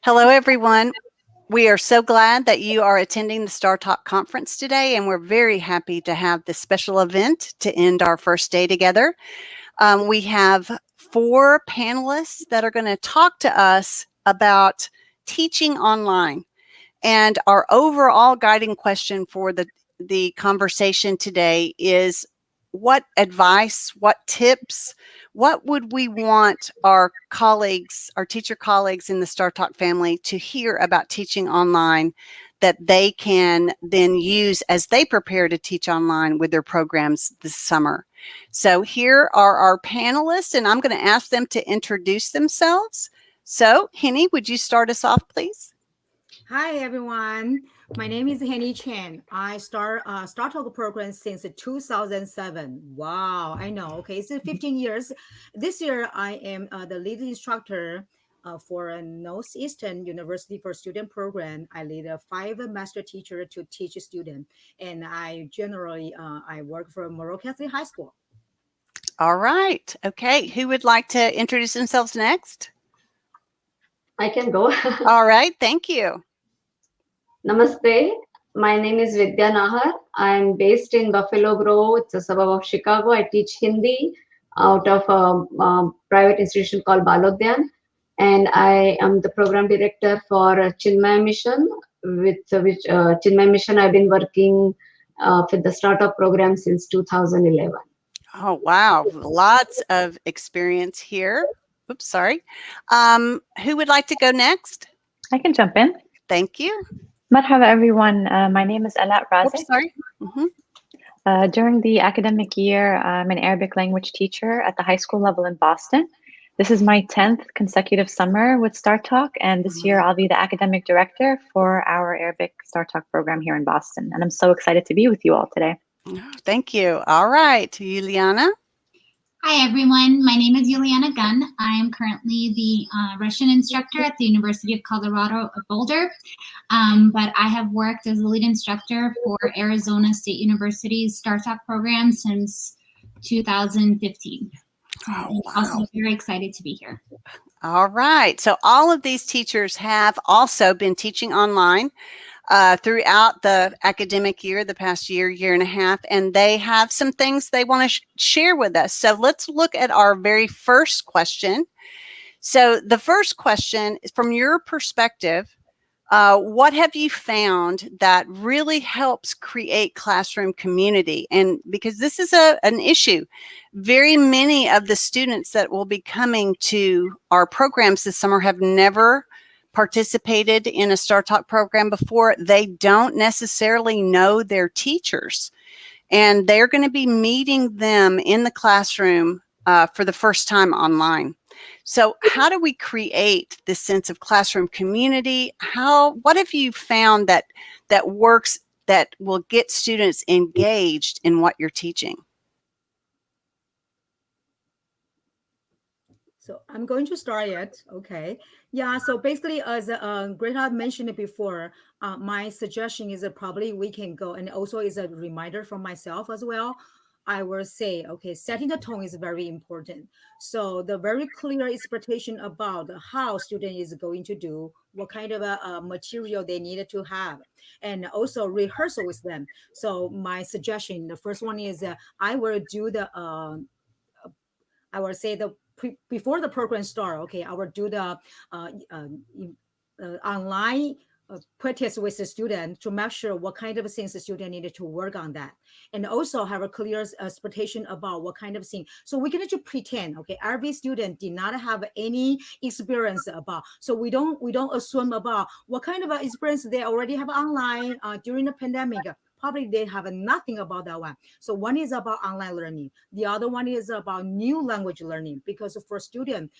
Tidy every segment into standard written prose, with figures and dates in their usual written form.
Hello, everyone. We are so glad that you are attending the STARTALK conference today, and we're very happy to have this special event to end our first day together. We have 4 panelists that are going to talk to us about teaching online. And our overall guiding question for the conversation today is what advice, what tips, what would we want our colleagues, our teacher colleagues in the STARTALK family to hear about teaching online that they can then use as they prepare to teach online with their programs this summer. So here are our panelists, and I'm going to ask them to introduce themselves. So, Henny, would you start us off, please? Hi, everyone. My name is Henny Chen. I start STARTALK program since 2007. Wow, I know. Okay, it's 15 years. This year, I am the lead instructor for a Northeastern University for Student program. I lead a 5 master teacher to teach students, and I generally I work for Morrow Catholic High School. All right. Okay. Who would like to introduce themselves next? I can go. All right. Thank you. Namaste. My name is Vidya Nahar. I'm based in Buffalo Grove. It's a suburb of Chicago. I teach Hindi out of a private institution called Balodyan. And I am the program director for Chinmay Mission, with which Chinmay Mission I've been working with the startup program since 2011. Oh, wow. Lots of experience here. Oops, sorry. Who would like to go next? I can jump in. Thank you. Marhaba, everyone. My name is Alat Razik. Oops, sorry. Mm-hmm. During the academic year, I'm an Arabic language teacher at the high school level in Boston. This is my 10th consecutive summer with STARTALK, and this year I'll be the academic director for our Arabic STARTALK program here in Boston. And I'm so excited to be with you all today. Oh, thank you. All right, Yuliana. Hi, everyone. My name is Yuliana Gunn. I am currently the Russian instructor at the University of Colorado at Boulder, but I have worked as a lead instructor for Arizona State University's STARTALK program since 2015. Oh, wow. I'm also very excited to be here. All right. So all of these teachers have also been teaching online throughout the academic year, the past year, year and a half, and they have some things they want to share with us. So let's look at our very first question. So the first question is, from your perspective, what have you found that really helps create classroom community? And because this is an issue, very many of the students that will be coming to our programs this summer have never participated in a STARTALK program before. They don't necessarily know their teachers, and they're going to be meeting them in the classroom for the first time online. So how do we create this sense of classroom community? What have you found that works, that will get students engaged in what you're teaching? So I'm going to start it. Okay. Yeah. So basically, as Greta mentioned it before, my suggestion is that probably we can go, and also is a reminder from myself as well. I will say, okay, setting the tone is very important. So the very clear expectation about how student is going to do, what kind of material they needed to have, and also rehearsal with them. So my suggestion, the first one is I will do the, I will say before the program start, okay, I will do the online practice with the student to make sure what kind of things the student needed to work on that, and also have a clear expectation about what kind of thing. So we're going to pretend, okay, every student did not have any experience about, so we don't assume about what kind of experience they already have online during the pandemic. Probably they have nothing about that one. So one is about online learning. The other one is about new language learning, because for students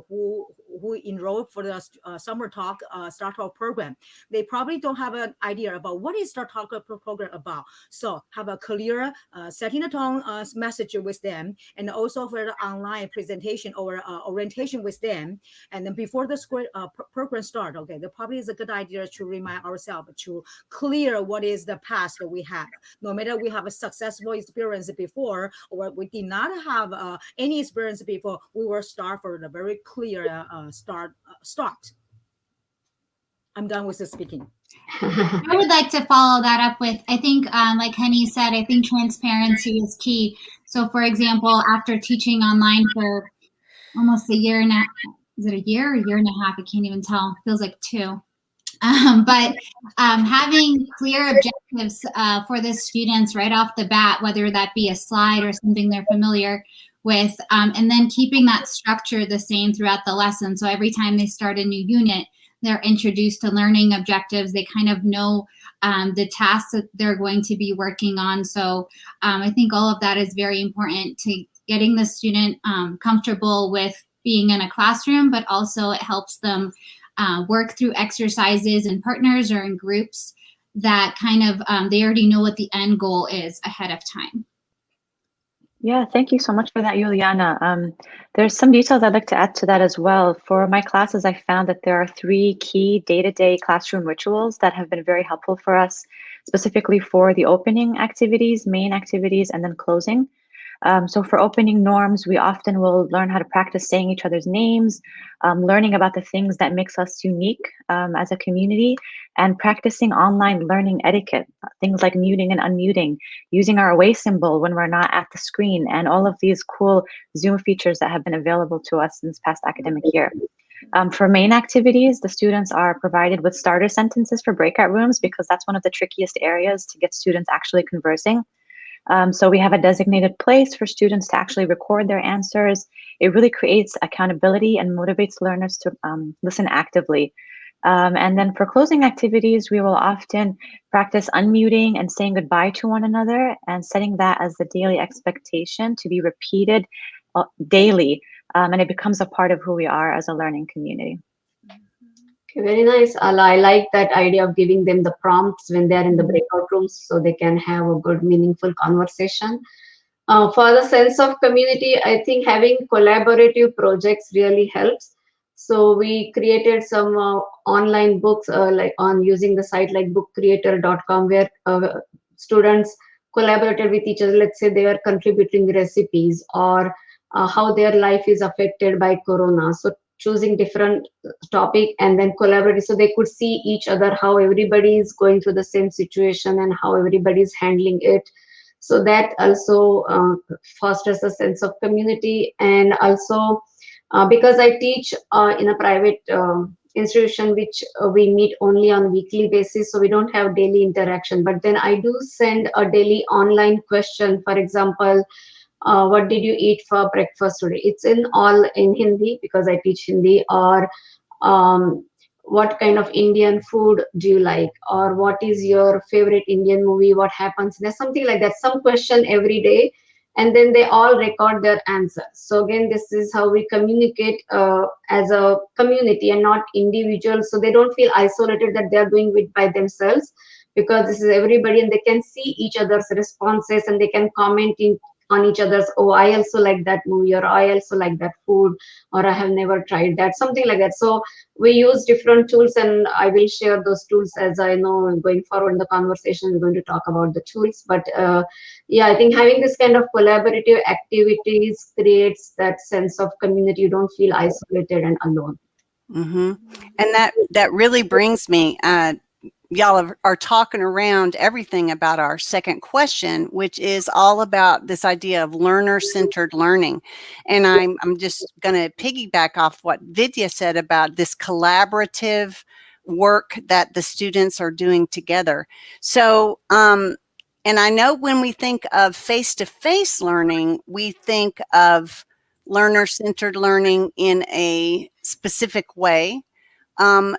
who enroll for the summer talk STARTALK program, they probably don't have an idea about what is STARTALK program about. So have a clear setting a tone message with them, and also for the online presentation or orientation with them. And then before the program start, okay, there probably is a good idea to remind ourselves to clear what is the past that we have. No matter we have a successful experience before, or we did not have any experience before, we will start for the very clear start. I'm done with the speaking. I would like to follow that up with, I think, like Henny said, I think transparency is key. So, for example, after teaching online for almost a year and a, is it a year or a year and a half? I can't even tell. Feels like 2. But having clear objectives for the students right off the bat, whether that be a slide or something they're familiar with, and then keeping that structure the same throughout the lesson. So every time they start a new unit, they're introduced to learning objectives. They kind of know the tasks that they're going to be working on. So I think all of that is very important to getting the student comfortable with being in a classroom, but also it helps them work through exercises in partners or in groups that kind of, they already know what the end goal is ahead of time. Yeah, thank you so much for that, Juliana. There's some details I'd like to add to that as well. For my classes, I found that there are 3 key day-to-day classroom rituals that have been very helpful for us, specifically for the opening activities, main activities, and then closing. So for opening norms, we often will learn how to practice saying each other's names, learning about the things that makes us unique as a community, and practicing online learning etiquette, things like muting and unmuting, using our away symbol when we're not at the screen, and all of these cool Zoom features that have been available to us in this past academic year. For main activities, the students are provided with starter sentences for breakout rooms because that's one of the trickiest areas to get students actually conversing. So we have a designated place for students to actually record their answers. It really creates accountability and motivates learners to listen actively. And then for closing activities, we will often practice unmuting and saying goodbye to one another and setting that as the daily expectation to be repeated daily. And it becomes a part of who we are as a learning community. Okay, very nice. I like that idea of giving them the prompts when they're in the breakout rooms so they can have a good, meaningful conversation. For the sense of community, I think having collaborative projects really helps. So we created some online books like on using the site like bookcreator.com where students collaborated with each other. Let's say they are contributing recipes or how their life is affected by corona. So choosing different topic and then collaborating so they could see each other, how everybody is going through the same situation and how everybody is handling it. So that also fosters a sense of community. And also because I teach in a private institution which we meet only on weekly basis, so we don't have daily interaction, but then I do send a daily online question. For example, what did you eat for breakfast today? It's all in Hindi because I teach Hindi. Or what kind of Indian food do you like? Or what is your favorite Indian movie? What happens? There's something like that, some question every day. And then they all record their answers. So again, this is how we communicate as a community and not individuals. So they don't feel isolated that they're doing it by themselves, because this is everybody and they can see each other's responses and they can comment on each other's, oh, I also like that movie, or I also like that food, or I have never tried that, something like that. So we use different tools, and I will share those tools as I know going forward in the conversation. We're going to talk about the tools, but yeah, I think having this kind of collaborative activities creates that sense of community. You don't feel isolated and alone. Mm-hmm. And that really brings me, y'all are talking around everything about our second question, which is all about this idea of learner-centered learning. And I'm just going to piggyback off what Vidya said about this collaborative work that the students are doing together. So, and I know when we think of face-to-face learning, we think of learner-centered learning in a specific way.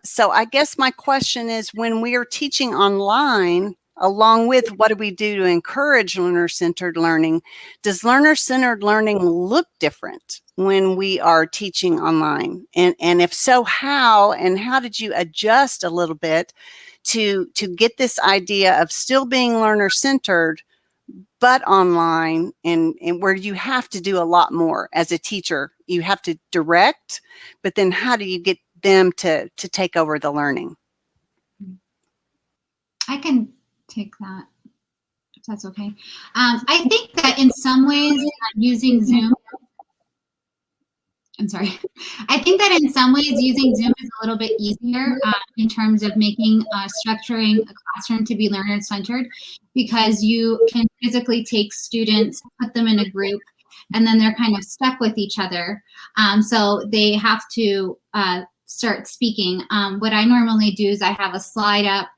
So I guess my question is, when we are teaching online, along with what do we do to encourage learner-centered learning, does learner-centered learning look different when we are teaching online? And if so, how? And how did you adjust a little bit to get this idea of still being learner-centered, but online, and where you have to do a lot more as a teacher? You have to direct, but then how do you get them to take over the learning? I can take that, if that's okay. I think that in some ways using Zoom, I'm sorry. I think that in some ways using Zoom is a little bit easier in terms of making structuring a classroom to be learner-centered, because you can physically take students, put them in a group, and then they're kind of stuck with each other. So they have to start speaking. What I normally do is I have a slide up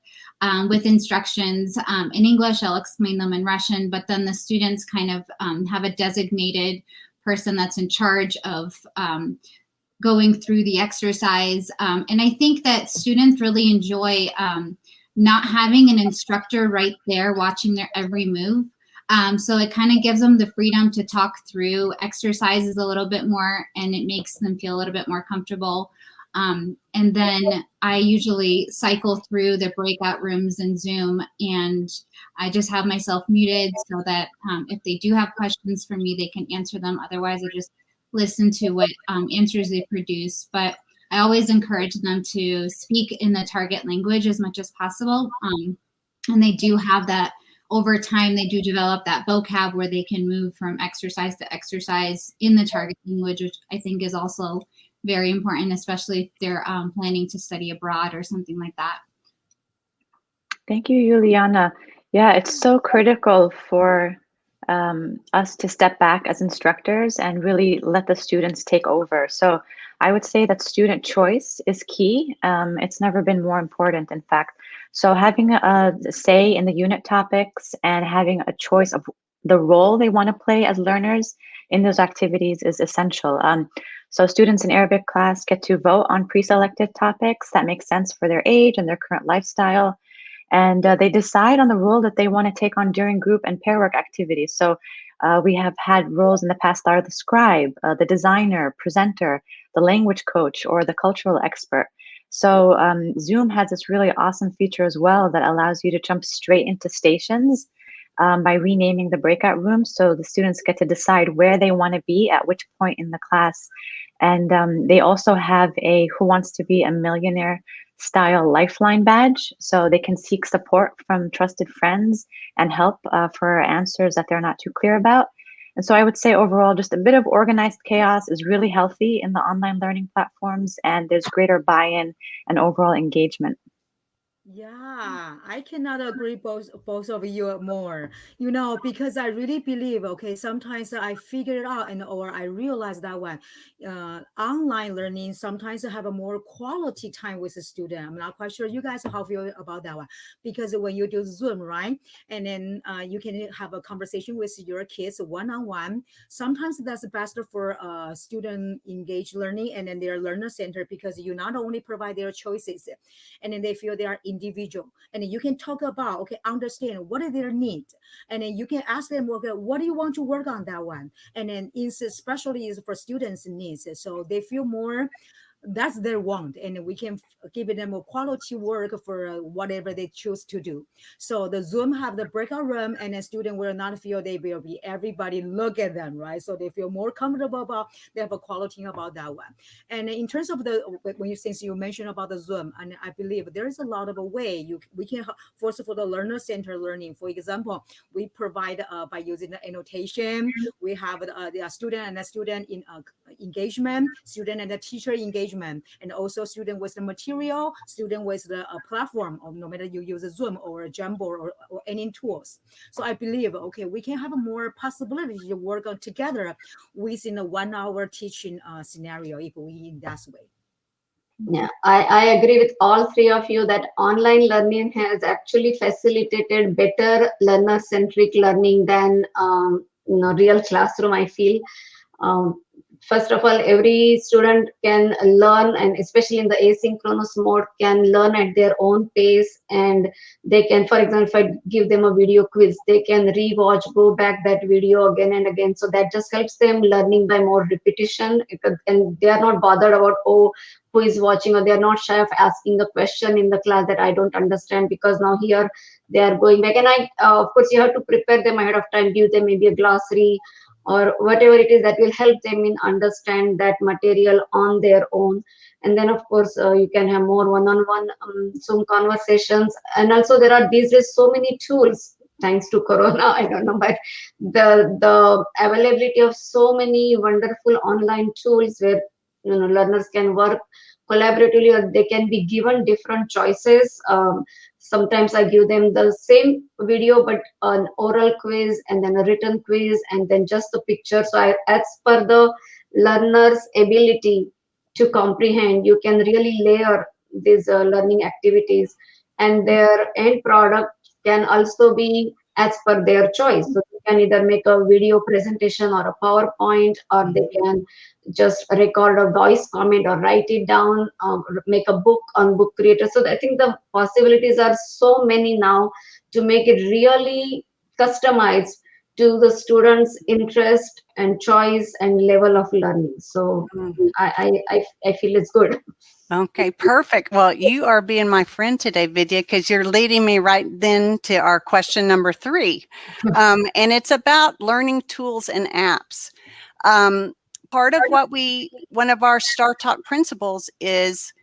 with instructions in English. I'll explain them in Russian, but then the students kind of have a designated person that's in charge of going through the exercise. And I think that students really enjoy not having an instructor right there watching their every move. So it kind of gives them the freedom to talk through exercises a little bit more, and it makes them feel a little bit more comfortable. And then I usually cycle through the breakout rooms in Zoom, and I just have myself muted so that if they do have questions for me, they can answer them. Otherwise, I just listen to what answers they produce. But I always encourage them to speak in the target language as much as possible. And they do have that over time, they do develop that vocab where they can move from exercise to exercise in the target language, which I think is also very important, especially if they're planning to study abroad or something like that. Thank you, Juliana. Yeah, it's so critical for us to step back as instructors and really let the students take over. So I would say that student choice is key. It's never been more important, in fact. So having a say in the unit topics and having a choice of the role they want to play as learners in those activities is essential. So students in Arabic class get to vote on pre-selected topics that make sense for their age and their current lifestyle. And they decide on the role that they want to take on during group and pair work activities. So we have had roles in the past that are the scribe, the designer, presenter, the language coach, or the cultural expert. So Zoom has this really awesome feature as well that allows you to jump straight into stations by renaming the breakout rooms. So the students get to decide where they want to be at which point in the class. And they also have a Who Wants to Be a Millionaire style lifeline badge, so they can seek support from trusted friends and help for answers that they're not too clear about. And so I would say overall, just a bit of organized chaos is really healthy in the online learning platforms, and there's greater buy-in and overall engagement. Yeah, I cannot agree both of you more. You know, because I really believe, okay, sometimes I figure it out or I realize that one online learning sometimes have a more quality time with the student. I'm not quite sure you guys how feel about that one, because when you do Zoom, right, and then you can have a conversation with your kids one-on-one. Sometimes that's best for student engaged learning and then their learner center, because you not only provide their choices, and then they feel they are individual, and then you can talk about, okay, understand what are their needs, and then you can ask them, okay, what do you want to work on that one, and then especially is for students' needs, so they feel more that's their want, and we can give them a quality work for whatever they choose to do. So the Zoom have the breakout room, and a student will not feel they will be everybody look at them, right? So they feel more comfortable about, they have a quality about that one. And in terms of the, when you, since you mentioned about the Zoom, and I believe there is a lot of a way we can first of all the learner center learning. For example, we provide by using the annotation, we have the student and the student in engagement, student and the teacher engagement, and also student with the material, student with the platform, or no matter you use a Zoom or a Jamboard or any tools. So I believe, okay, we can have a more possibility to work on together within a 1 hour teaching scenario if we in that way. Yeah, I agree with all three of you that online learning has actually facilitated better learner-centric learning than real classroom, I feel. First of all, every student can learn, and especially in the asynchronous mode, can learn at their own pace. And they can, for example, if I give them a video quiz, they can re-watch, go back that video again and again. So that just helps them learning by more repetition. And they are not bothered about, oh, who is watching, or they are not shy of asking a question in the class that I don't understand, because now here they are going back. And of course, you have to prepare them ahead of time, give them maybe a glossary or whatever it is that will help them in understand that material on their own. And then of course you can have more one-on-one Zoom conversations. And also there are these days so many tools, thanks to Corona, I don't know, but the availability of so many wonderful online tools where learners can work collaboratively, or they can be given different choices. Sometimes I give them the same video, but an oral quiz and then a written quiz and then just the picture. So as per the learner's ability to comprehend, you can really layer these learning activities, and their end product can also be as per their choice. So you can either make a video presentation or a PowerPoint, or they can just record a voice comment or write it down, make a book on Book Creator. So I think the possibilities are so many now to make it really customized to the students' interest and choice and level of learning. So I feel it's good. Okay, perfect. Well, you are being my friend today, Vidya, because you're leading me right then to our question number 3. And it's about learning tools and apps. Part of one of our STARTALK principles is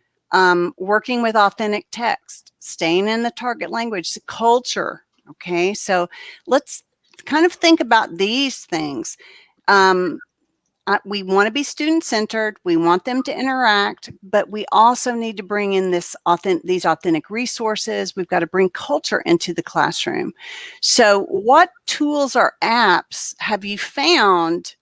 working with authentic text, staying in the target language, culture. Okay, so let's kind of think about these things. We want to be student-centered. We want them to interact, but we also need to bring in these authentic resources. We've got to bring culture into the classroom. So what tools or apps have you found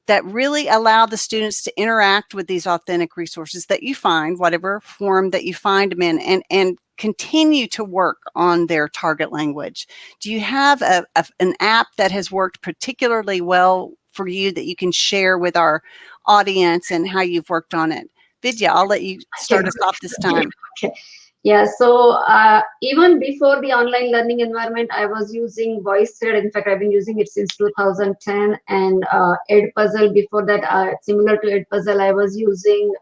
that really allow the students to interact with these authentic resources that you find, whatever form that you find them in, and continue to work on their target language? Do you have an app that has worked particularly well for you that you can share with our audience and how you've worked on it? Vidya, I'll let you start us off this time. Okay. Yeah, so even before the online learning environment, I was using VoiceThread. In fact, I've been using it since 2010, and Edpuzzle before that, similar to Edpuzzle, I was using,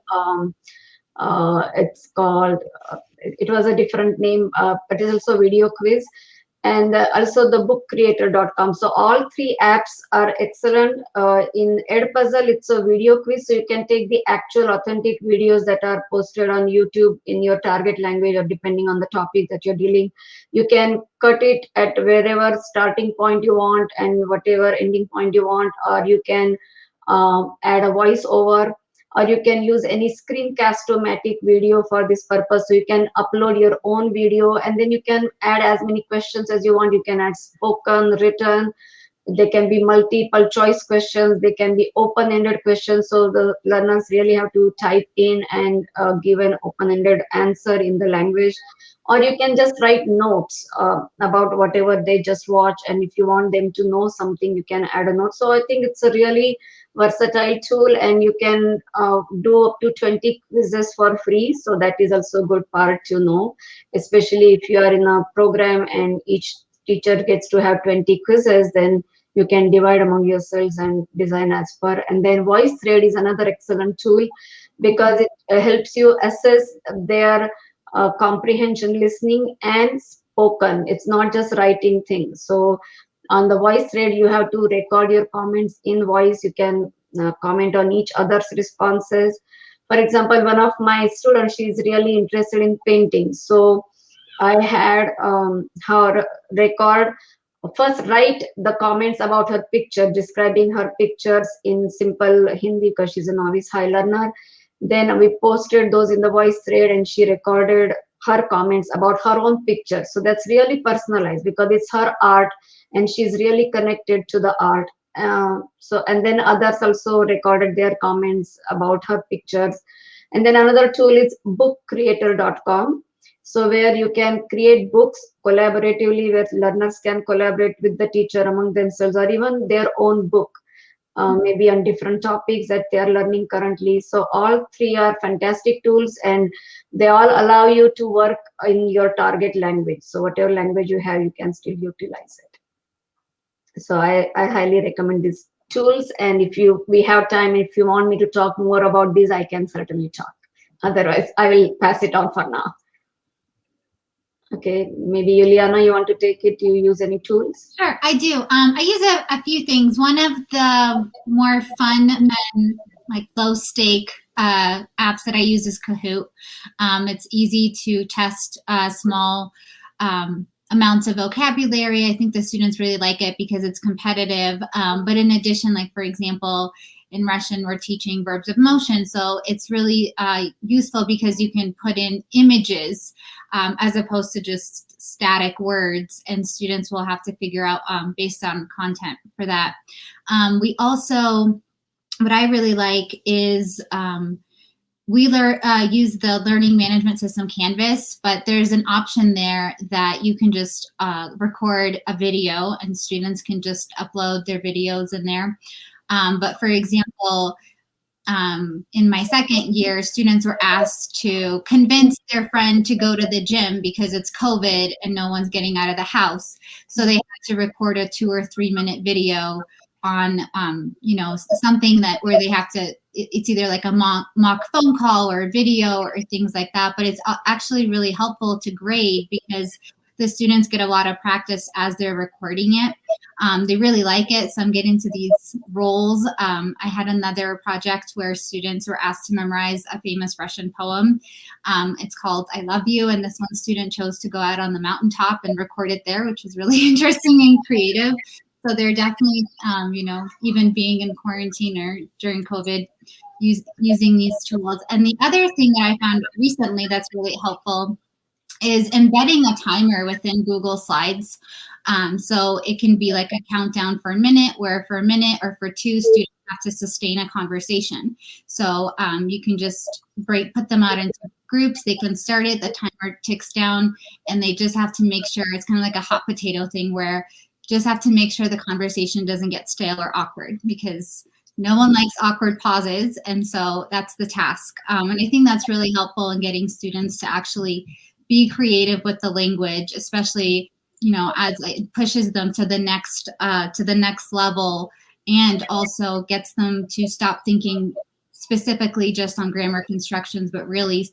it's called, it was a different name, but it's also video quiz, and also the bookcreator.com. So all 3 apps are excellent. In Edpuzzle, it's a video quiz, so you can take the actual authentic videos that are posted on YouTube in your target language, or depending on the topic that you're dealing. You can cut it at wherever starting point you want and whatever ending point you want, or you can add a voiceover, or you can use any screencast-o-matic video for this purpose. So you can upload your own video, and then you can add as many questions as you want. You can add spoken, written. They can be multiple choice questions. They can be open-ended questions. So the learners really have to type in and give an open-ended answer in the language. Or you can just write notes about whatever they just watch. And if you want them to know something, you can add a note. So I think it's a really versatile tool, and you can do up to 20 quizzes for free. So that is also a good part to know, especially if you are in a program and each teacher gets to have 20 quizzes, then you can divide among yourselves and design as per. And then VoiceThread is another excellent tool, because it helps you assess their comprehension, listening, and spoken. It's not just writing things. So on the VoiceThread, you have to record your comments in voice. You can comment on each other's responses. For example, one of my students, she's really interested in painting. So I had her record, first write the comments about her picture, describing her pictures in simple Hindi, because she's a novice high learner. Then we posted those in the VoiceThread, and she recorded her comments about her own picture. So that's really personalized, because it's her art and she's really connected to the art. And then others also recorded their comments about her pictures. And then another tool is bookcreator.com. So where you can create books collaboratively, where learners can collaborate with the teacher among themselves, or even their own book, maybe on different topics that they are learning currently. So all 3 are fantastic tools, and they all allow you to work in your target language. So whatever language you have, you can still utilize it. So I highly recommend these tools. And if we have time, if you want me to talk more about this, I can certainly talk. Otherwise, I will pass it on for now. Okay, maybe Juliana, you want to take it? Do you use any tools? Sure, I do. I use a few things. One of the more fun and like low stake apps that I use is Kahoot. It's easy to test small amounts of vocabulary. I think the students really like it because it's competitive. But in addition, like for example, in Russian, we're teaching verbs of motion. So it's really useful because you can put in images as opposed to just static words, and students will have to figure out based on content for that. We also, what I really like is we use the learning management system Canvas, but there's an option there that you can just record a video and students can just upload their videos in there. But for example, in my second year, students were asked to convince their friend to go to the gym because it's COVID and no one's getting out of the house. So they had to record a 2 or 3 minute video on, something that where they have to, it's either like a mock phone call or a video or things like that. But it's actually really helpful to grade because the students get a lot of practice as they're recording it. They really like it. Some get into these roles. I had another project where students were asked to memorize a famous Russian poem. It's called I Love You. And this one student chose to go out on the mountaintop and record it there, which was really interesting and creative. So they're definitely, even being in quarantine or during COVID, using these tools. And the other thing that I found recently that's really helpful is embedding a timer within Google Slides. So it can be like a countdown for a minute, where for a minute or for 2, students have to sustain a conversation. So you can just put them out into groups. They can start it, the timer ticks down, and they just have to make sure, it's kind of like a hot potato thing where just have to make sure the conversation doesn't get stale or awkward, because no one likes awkward pauses. And so that's the task. And I think that's really helpful in getting students to actually be creative with the language, especially, as it pushes them to the next level, and also gets them to stop thinking specifically just on grammar constructions, but really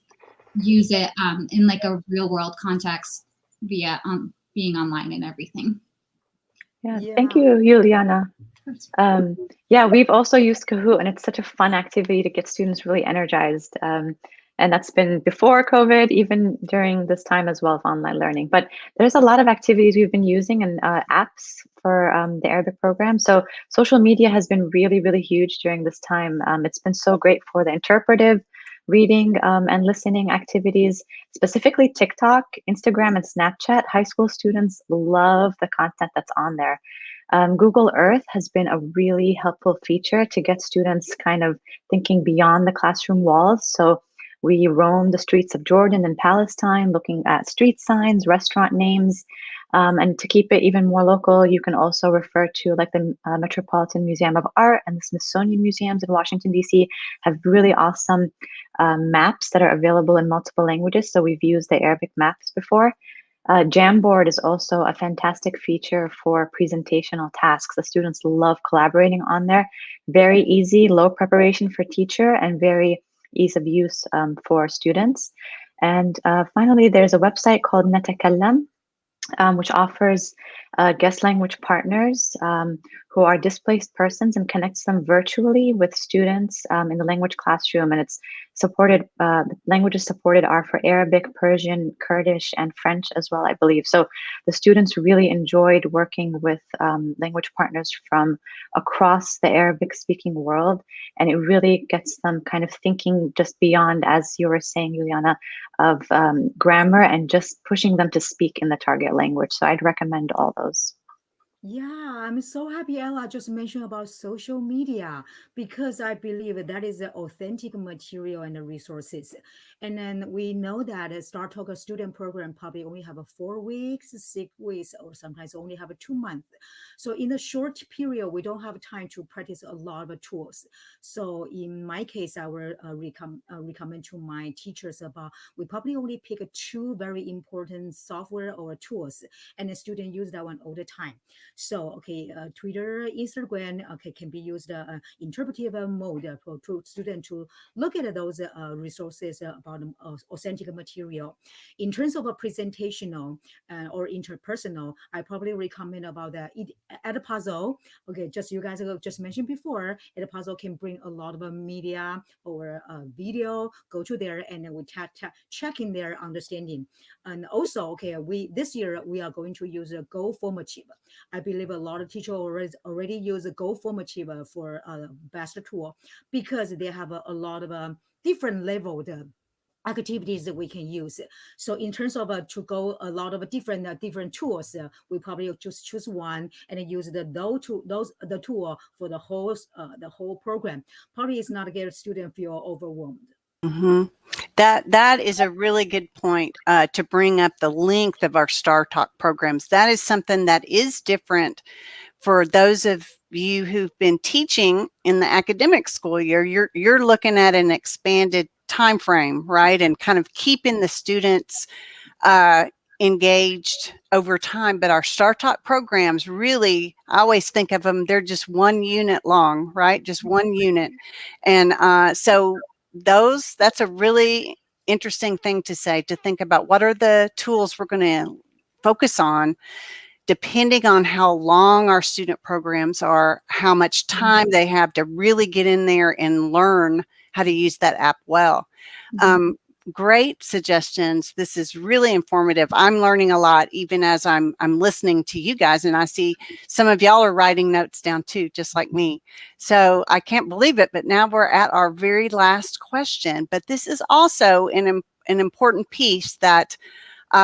use it in like a real world context via being online and everything. Yeah, thank you, Juliana. We've also used Kahoot, and it's such a fun activity to get students really energized. And that's been before COVID, even during this time as well of online learning. But there's a lot of activities we've been using and apps for the Arabic program. So social media has been really, really huge during this time. It's been so great for the interpretive reading and listening activities, specifically TikTok, Instagram, and Snapchat. High school students love the content that's on there. Google Earth has been a really helpful feature to get students kind of thinking beyond the classroom walls. So we roam the streets of Jordan and Palestine, looking at street signs, restaurant names, and to keep it even more local, you can also refer to like the Metropolitan Museum of Art and the Smithsonian Museums in Washington, D.C. have really awesome maps that are available in multiple languages. So we've used the Arabic maps before. Jamboard is also a fantastic feature for presentational tasks. The students love collaborating on there. Very easy, low preparation for teacher, and very ease of use for students. And finally, there's a website called Natakallam, which offers guest language partners who are displaced persons and connects them virtually with students in the language classroom. And it's supported, the languages supported are for Arabic, Persian, Kurdish, and French as well, I believe. So the students really enjoyed working with language partners from across the Arabic speaking world. And it really gets them kind of thinking just beyond, as you were saying, Juliana, of grammar and just pushing them to speak in the target language. So I'd recommend all those. Yeah, I'm so happy Ella just mentioned about social media, because I believe that is the authentic material and the resources. And then we know that a STARTALK student program probably only have 4 weeks, 6 weeks, or sometimes only have 2 months. So in a short period, we don't have time to practice a lot of tools. So in my case, I will recommend to my teachers about, we probably only pick 2 very important software or tools, and the student use that one all the time. So, okay, Twitter, Instagram, okay, can be used interpretive mode for students to look at those resources about authentic material. In terms of a presentational or interpersonal, I probably recommend about the Edpuzzle. Okay, just you guys just mentioned before, Edpuzzle can bring a lot of media or video. Go to there and then we check in their understanding. And also, okay, this year we are going to use a Go formative. I believe a lot of teachers already use a Go Formative for best tool, because they have a lot of different level activities that we can use. So in terms of to go a lot of different tools, we probably just choose one and use the tool for the whole program. Probably it's not get a student feel overwhelmed. Mm-hmm. That is a really good point to bring up the length of our STARTALK programs. That is something that is different for those of you who've been teaching in the academic school year. You're looking at an expanded time frame, right? And kind of keeping the students engaged over time. But our STARTALK programs, really, I always think of them, they're just 1 unit long, right? Just 1 unit. And so that's a really interesting thing to say, to think about what are the tools we're going to focus on, depending on how long our student programs are, how much time they have to really get in there and learn how to use that app well. Great suggestions. This is really informative. I'm learning a lot, even as I'm listening to you guys, and I see some of y'all are writing notes down too, just like me. So I can't believe it, but now we're at our very last question. But this is also an important piece that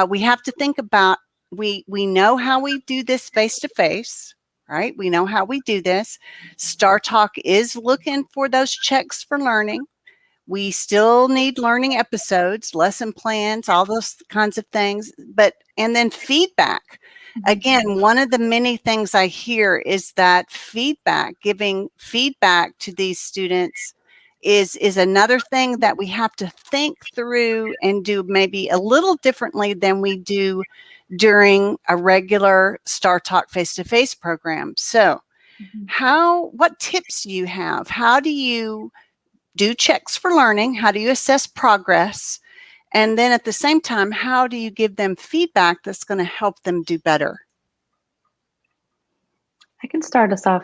we have to think about. We know how we do this face-to-face, right? We know how we do this. STARTALK is looking for those checks for learning. We still need learning episodes, lesson plans, all those kinds of things. And then feedback. Again, one of the many things I hear is that giving feedback to these students is another thing that we have to think through and do maybe a little differently than we do during a regular STARTALK face-to-face program. So what tips do you have? How do you do checks for learning? How do you assess progress? And then at the same time, how do you give them feedback that's going to help them do better? I can start us off.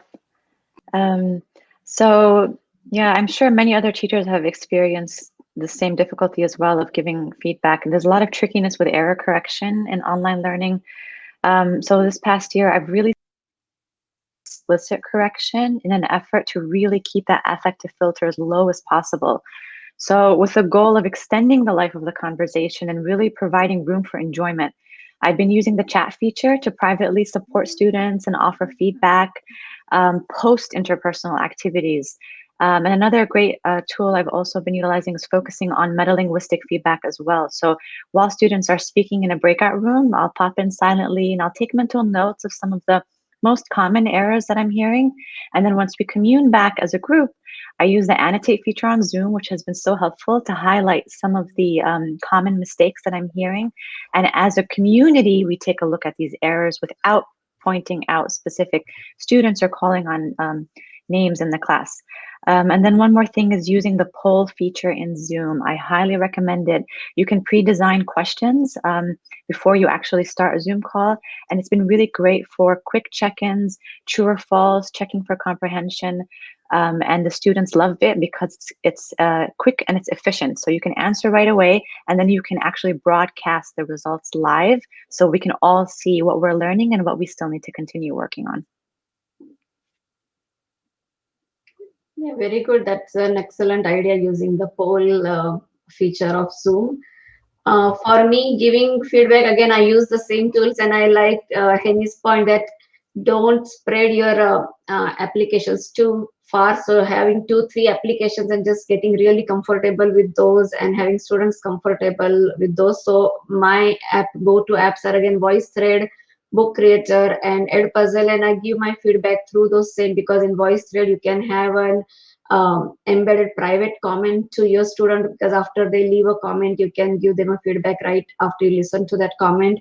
So yeah, I'm sure many other teachers have experienced the same difficulty as well of giving feedback. And there's a lot of trickiness with error correction in online learning. So this past year, I've really explicit correction in an effort to really keep that affective filter as low as possible. So with the goal of extending the life of the conversation and really providing room for enjoyment, I've been using the chat feature to privately support students and offer feedback post interpersonal activities. And another great tool I've also been utilizing is focusing on metalinguistic feedback as well. So while students are speaking in a breakout room, I'll pop in silently and I'll take mental notes of some of the most common errors that I'm hearing. And then once we commune back as a group, I use the annotate feature on Zoom, which has been so helpful to highlight some of the common mistakes that I'm hearing. And as a community, we take a look at these errors without pointing out specific students or calling on names in the class. And then one more thing is using the poll feature in Zoom. I highly recommend it. You can pre-design questions before you actually start a Zoom call. And it's been really great for quick check-ins, true or false, checking for comprehension. And the students love it because it's quick and it's efficient. So you can answer right away, and then you can actually broadcast the results live so we can all see what we're learning and what we still need to continue working on. Yeah, very good. That's an excellent idea, using the poll feature of Zoom. For me, giving feedback, again, I use the same tools, and I like Henny's point that don't spread your applications too far. So having 2-3 applications and just getting really comfortable with those and having students comfortable with those. So my go-to apps are again VoiceThread, Book Creator, and Edpuzzle, and I give my feedback through those same, because in VoiceThread you can have an embedded private comment to your student, because after they leave a comment you can give them a feedback right after you listen to that comment.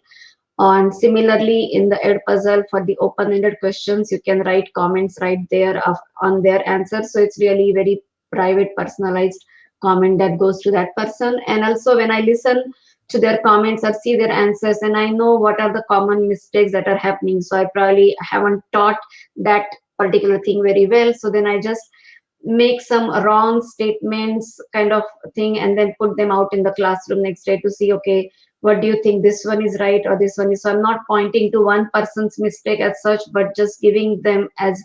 And similarly, in the Edpuzzle, for the open-ended questions, you can write comments right there on their answers. So it's really very private, personalized comment that goes to that person. And also when I listen to their comments or see their answers, and I know what are the common mistakes that are happening. So I probably haven't taught that particular thing very well. So then I just make some wrong statements kind of thing and then put them out in the classroom next day to see, okay, what do you think, this one is right or this one is. So I'm not pointing to one person's mistake as such, but just giving them as,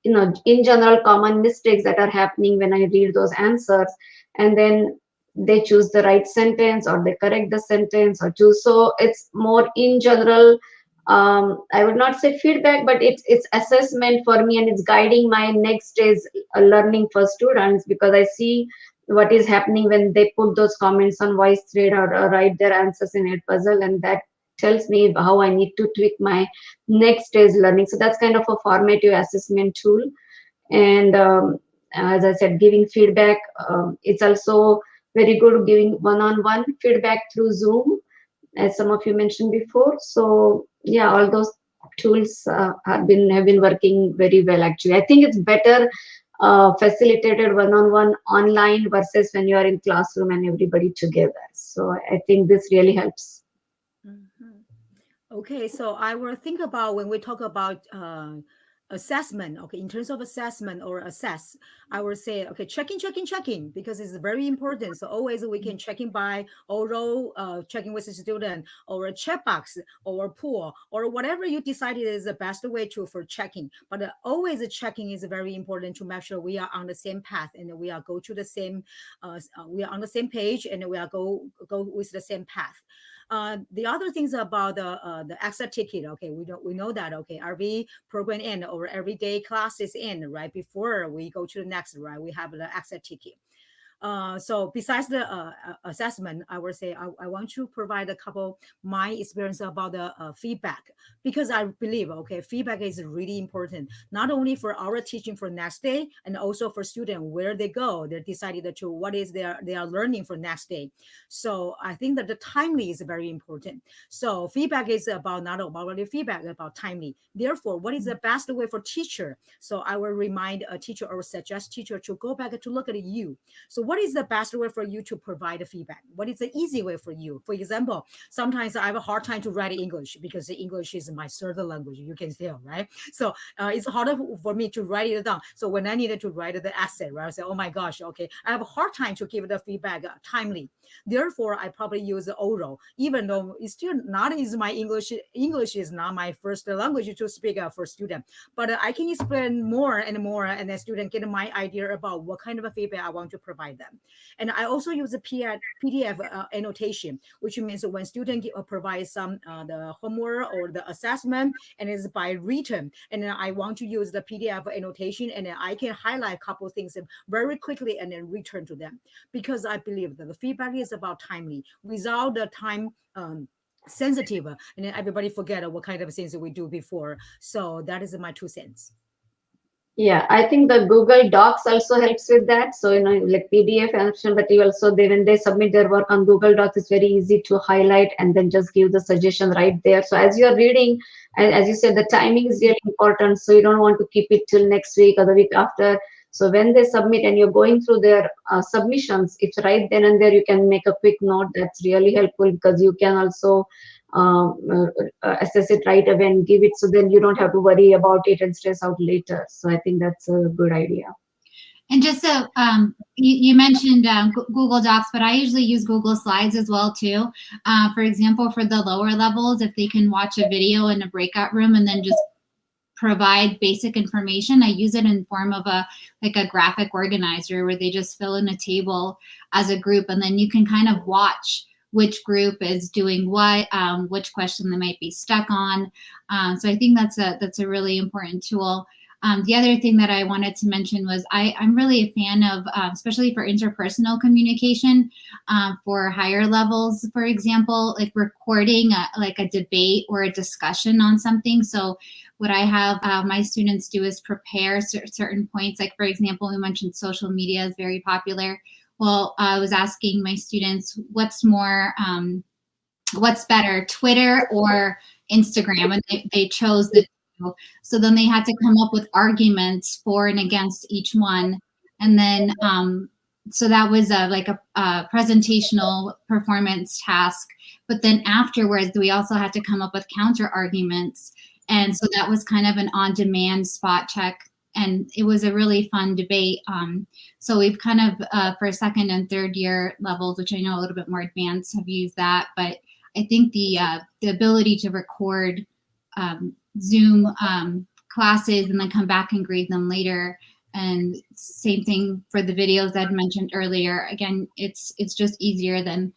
in general, common mistakes that are happening when I read those answers. And then they choose the right sentence, or they correct the sentence, or choose. So it's more in general, I would not say feedback, but it's assessment for me, and it's guiding my next day's learning for students, because I see what is happening when they put those comments on voice thread, or write their answers in Edpuzzle, and that tells me how I need to tweak my next day's learning. So that's kind of a formative assessment tool. And as I said, giving feedback, it's also very good giving one-on-one feedback through Zoom, as some of you mentioned before. So yeah, all those tools have been working very well. Actually, I think it's better facilitated one-on-one online versus when you are in classroom and everybody together. So I think this really helps. Okay, so I will think about when we talk about assessment. Okay, in terms of assessment or assess, I will say, okay, checking, because it's very important. So always we can checking by oral, checking with the student, or a checkbox, or a poll, or whatever you decided is the best way for checking. But always checking is very important to make sure we are on the same path, and we are go to the same, we are on the same page, and we are go with the same path. The other things about the exit ticket, okay, we know that, okay, RV program in, or everyday classes in, right, before we go to the next, right, we have the exit ticket. So besides the assessment, I would say I want to provide a couple my experience about the feedback, because I believe, okay, feedback is really important, not only for our teaching for next day, and also for students where they go, they decided to what is they are learning for next day. So I think that the timely is very important. So feedback is about not about only feedback, about timely. Therefore, what is the best way for teacher? So I will remind a teacher or suggest teacher to go back to look at you. So what is the best way for you to provide a feedback? What is the easy way for you? For example, sometimes I have a hard time to write English, because the English is my third language, you can tell, right? So it's harder for me to write it down. So when I needed to write the essay, right, I say, oh my gosh, okay, I have a hard time to give the feedback timely. Therefore, I probably use oral, even though it's still not is my English. English is not my first language to speak for student, but I can explain more and more, and the student get my idea about what kind of a feedback I want to provide them. And I also use a PDF annotation, which means when student provide some the homework or the assessment, and it's by written, and then I want to use the PDF annotation, and then I can highlight a couple of things very quickly and then return to them, because I believe that the feedback is about timely. Without the time sensitive, and then everybody forget what kind of things we do before. So that is my 2 cents. Yeah, I think the Google Docs also helps with that. So, like PDF option, but you also, when they submit their work on Google Docs, it's very easy to highlight and then just give the suggestion right there. So as you're reading, and as you said, the timing is really important. So you don't want to keep it till next week or the week after. So when they submit and you're going through their submissions, it's right then and there, you can make a quick note. That's really helpful, because you can also assess it right away and give it, so then you don't have to worry about it and stress out later. So I think that's a good idea. And just so you mentioned Google Docs, but I usually use Google Slides as well too. For example, for the lower levels, if they can watch a video in a breakout room and then just provide basic information, I use it in form of a graphic organizer, where they just fill in a table as a group, and then you can kind of watch which group is doing what, which question they might be stuck on. So I think that's a really important tool. The other thing that I wanted to mention was I'm really a fan of, especially for interpersonal communication, for higher levels, for example, like recording a debate or a discussion on something. So what I have my students do is prepare certain points. Like, for example, we mentioned social media is very popular. Well, I was asking my students, what's better, Twitter or Instagram? And they chose the two. So then they had to come up with arguments for and against each one. And then, so that was a presentational performance task. But then afterwards, we also had to come up with counter arguments. And so that was kind of an on-demand spot check. And it was a really fun debate. So we've kind of, for second and third year levels, which I know a little bit more advanced, have used that. But I think the ability to record Zoom classes and then come back and grade them later, and same thing for the videos that I mentioned earlier. Again, it's just easier than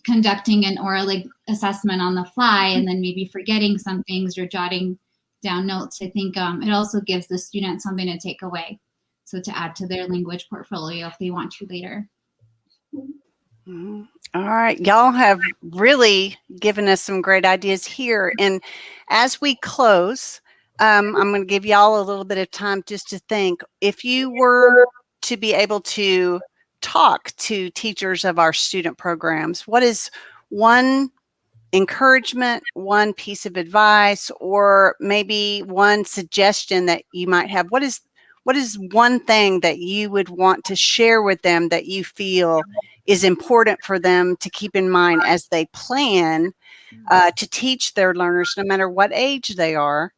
conducting an oral assessment on the fly and then maybe forgetting some things or jotting down notes. I think it also gives the student something to take away, so to add to their language portfolio if they want to later. Mhm. All right, y'all have really given us some great ideas here. And as we close, I'm going to give y'all a little bit of time just to think. If you were to be able to talk to teachers of our student programs, what is one encouragement, one piece of advice, or maybe one suggestion that you might have? What is one thing that you would want to share with them that you feel is important for them to keep in mind as they plan to teach their learners, no matter what age they are,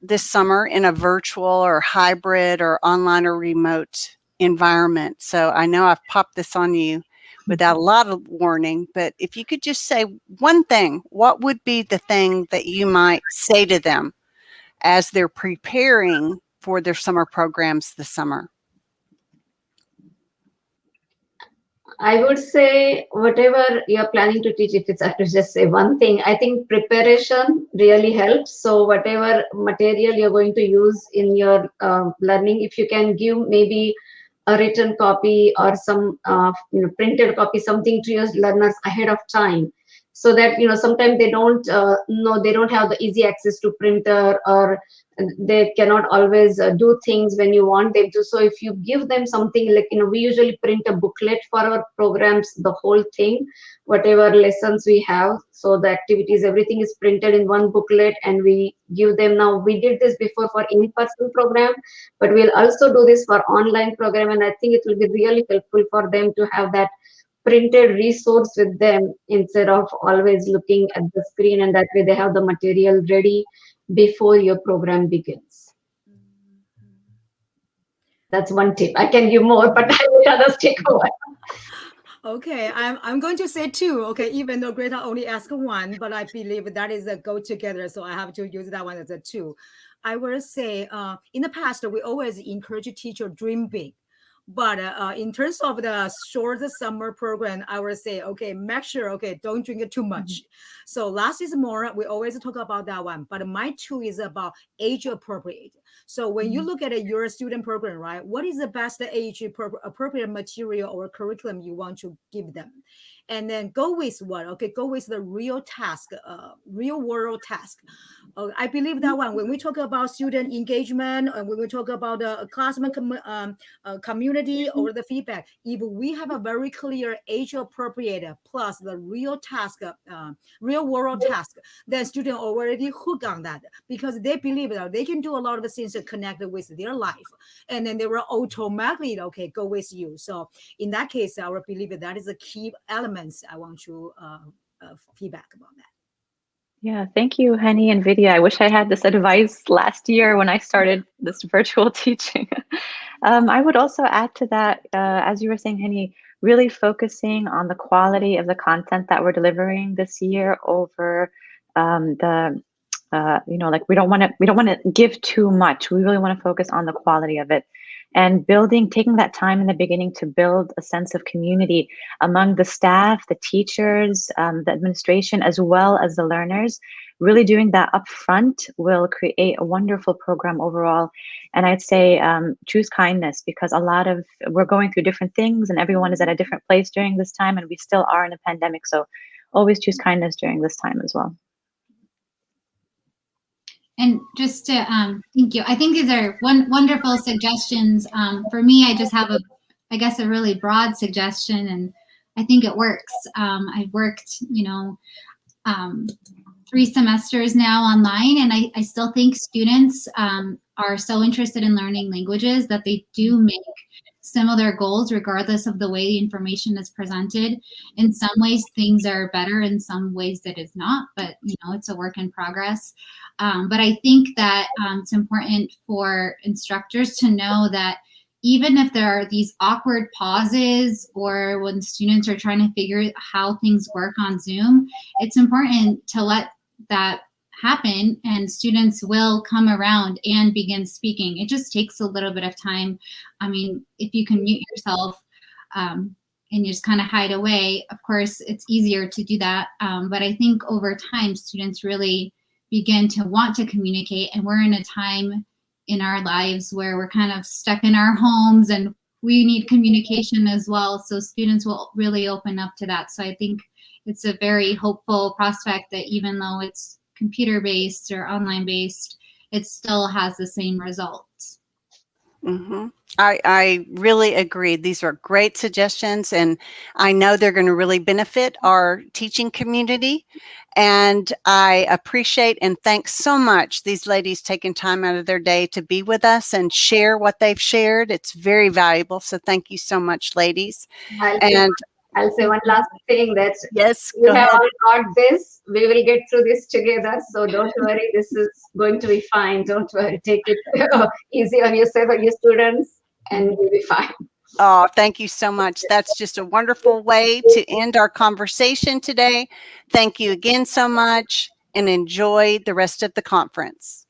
this summer in a virtual or hybrid or online or remote environment? So I know I've popped this on you without a lot of warning, but if you could just say one thing, what would be the thing that you might say to them as they're preparing for their summer programs this summer? I would say whatever you're planning to teach, if it's I have to just say one thing, I think preparation really helps. So whatever material you're going to use in your learning, if you can give maybe a written copy or some printed copy, something to your learners ahead of time, so that sometimes they don't know, they don't have the easy access to printer, or they cannot always do things when you want them to. So if you give them something like, we usually print a booklet for our programs, the whole thing, whatever lessons we have, so the activities, everything is printed in one booklet, and we give them. Now, we did this before for in-person program, but we'll also do this for online program, and I think it will be really helpful for them to have that printed resource with them instead of always looking at the screen, and that way they have the material ready before your program begins. That's one tip. I can give more, but I will others take over. Okay, I'm going to say two. Okay, even though Greta only asked one, but I believe that is a go together, so I have to use that one as a two. I will say, in the past, we always encourage teacher dream big. But in terms of the short summer program, I would say, okay, make sure, okay, don't drink it too much. So less is more. We always talk about that one. But my two is about age appropriate. So when you look at your student program, right, what is the best age appropriate material or curriculum you want to give them? And then go with what? Okay, go with the real task, real world task. I believe that one, when we talk about student engagement and when we talk about the classroom community or the feedback, if we have a very clear age appropriate plus the real task, real world task, then students already hook on that, because they believe that they can do a lot of things to connect with their life, and then they will automatically go with you. So in that case, I would believe that is the key elements I want to feedback about that. Yeah, thank you, Henny and Vidya. I wish I had this advice last year when I started this virtual teaching. I would also add to that, as you were saying, Henny, really focusing on the quality of the content that we're delivering this year over we don't want to give too much. We really want to focus on the quality of it, and taking that time in the beginning to build a sense of community among the staff, the teachers, the administration, as well as the learners. Really doing that up front will create a wonderful program overall. And I'd say choose kindness, because we're going through different things and everyone is at a different place during this time, and we still are in a pandemic. So always choose kindness during this time as well. And just to thank you. I think these are wonderful suggestions. For me, I just have a really broad suggestion, and I think it works. I've worked, 3 semesters now online, and I still think students are so interested in learning languages that they do make similar goals regardless of the way the information is presented. In some ways, things are better. In some ways, that is not. But it's a work in progress. But I think that it's important for instructors to know that even if there are these awkward pauses or when students are trying to figure out how things work on Zoom, it's important to let that happen, and students will come around and begin speaking. It just takes a little bit of time. I mean, if you can mute yourself and you just kind of hide away, of course, it's easier to do that. But I think over time, students really begin to want to communicate, and we're in a time in our lives where we're kind of stuck in our homes and we need communication as well. So students will really open up to that. So I think it's a very hopeful prospect that even though it's computer-based or online-based, it still has the same results. Mm-hmm. I really agree. These are great suggestions, and I know they're going to really benefit our teaching community. And I appreciate and thank so much these ladies taking time out of their day to be with us and share what they've shared. It's very valuable. So thank you so much, ladies. I'll say one last thing, that Yes, we go have ahead. all got this. We will get through this together. So don't worry. This is going to be fine. Don't worry. Take it easy on yourself and your students, and you'll be fine. Oh, thank you so much. That's just a wonderful way to end our conversation today. Thank you again so much, and enjoy the rest of the conference.